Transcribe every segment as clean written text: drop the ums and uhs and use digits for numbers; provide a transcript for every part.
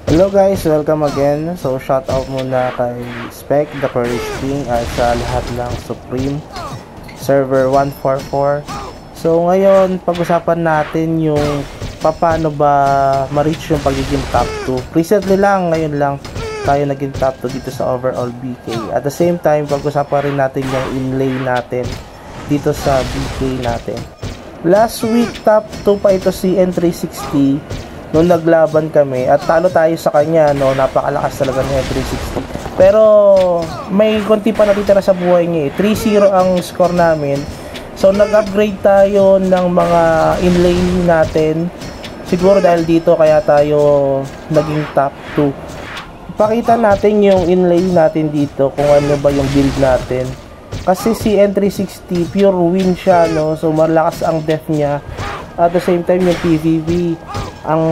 Hello guys, welcome again. So shout out muna kay Spec, the Courage King, at sa lahat ng Supreme Server 144. So ngayon, pag-usapan natin yung paano ba ma-reach yung pagiging top 2. Recently lang, ngayon lang tayo naging top 2 dito sa overall BK. At the same time, pag-usapan rin natin yung inlay natin dito sa BK natin. Last week, top 2 pa ito si N360 nung naglaban kami at talo tayo sa kanya, no? Napakalakas talaga ng N360. Pero may konti pa natitira sa buhay niya eh. 3-0 ang score namin. So nag-upgrade tayo ng mga inlay natin. Siguro dahil dito kaya tayo naging top 2. Pakita natin yung inlay natin dito kung ano ba yung build natin. Kasi si N360 pure win siya, no? So malakas ang def niya. At the same time yung PVV, ang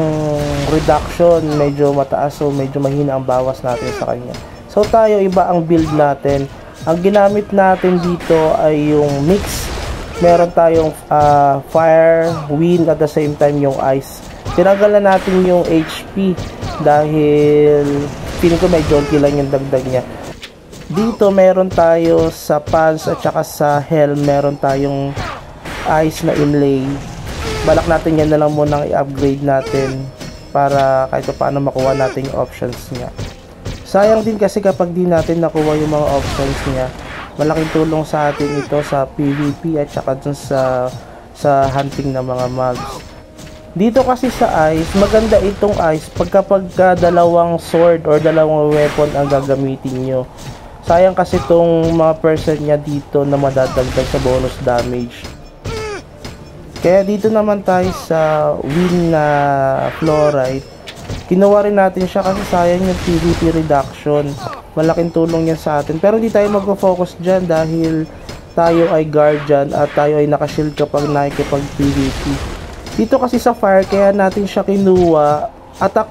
reduction medyo mataas, so medyo mahina ang bawas natin sa kanya. So tayo, iba ang build natin. Ang ginamit natin dito ay yung mix. Meron tayong fire, wind, at the same time yung ice. Tinanggal na natin yung HP dahil feeling ko medyo unti lang yung dagdag niya. Dito meron tayo sa pulse at saka sa helm, meron tayong ice na inlay. Balak natin yan na lang munang i-upgrade natin para kahit paano makuha natin yung options niya. Sayang din kasi kapag di natin nakuha yung mga options niya. Malaking tulong sa atin ito sa PvP at saka dun sa hunting ng mga mobs. Dito kasi sa ice, maganda itong ice pagkapag dalawang sword or dalawang weapon ang gagamitin nyo. Sayang kasi itong mga percent niya dito na madadagdag sa bonus damage. Kaya dito naman tayo sa win na fluorite. Kinuha rin natin siya kasi sayang yung PvP reduction. Malaking tulong yan sa atin. Pero hindi tayo magpo-focus dyan dahil tayo ay guardian at tayo ay nakashield kapag nakikipag PvP. Dito kasi sa fire, kaya natin siya kinuha. Attack,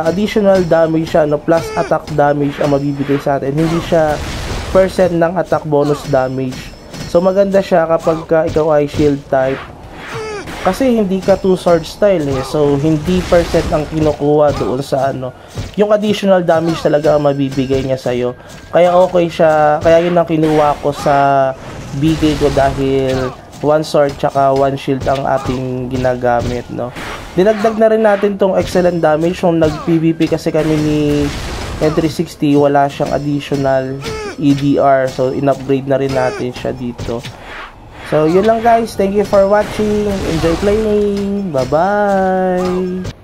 additional damage siya, no? Plus attack damage ang mabibigay sa atin. Hindi siya percent ng attack bonus damage. So maganda siya kapag ikaw ay shield type. Kasi hindi ka two sword style eh. So hindi percent ang kinukuha doon sa ano. Yung additional damage talaga ang mabibigay niya sa'yo. Kaya okay siya. Kaya yun ang kinuha ko sa BK ko dahil one sword tsaka one shield ang ating ginagamit, no. Dinagdag na rin natin tong excellent damage. Kung nag-PvP kasi kami ni N360, wala siyang additional EDR. So in-upgrade na rin natin siya dito. So, yun lang guys. Thank you for watching. Enjoy playing. Bye-bye.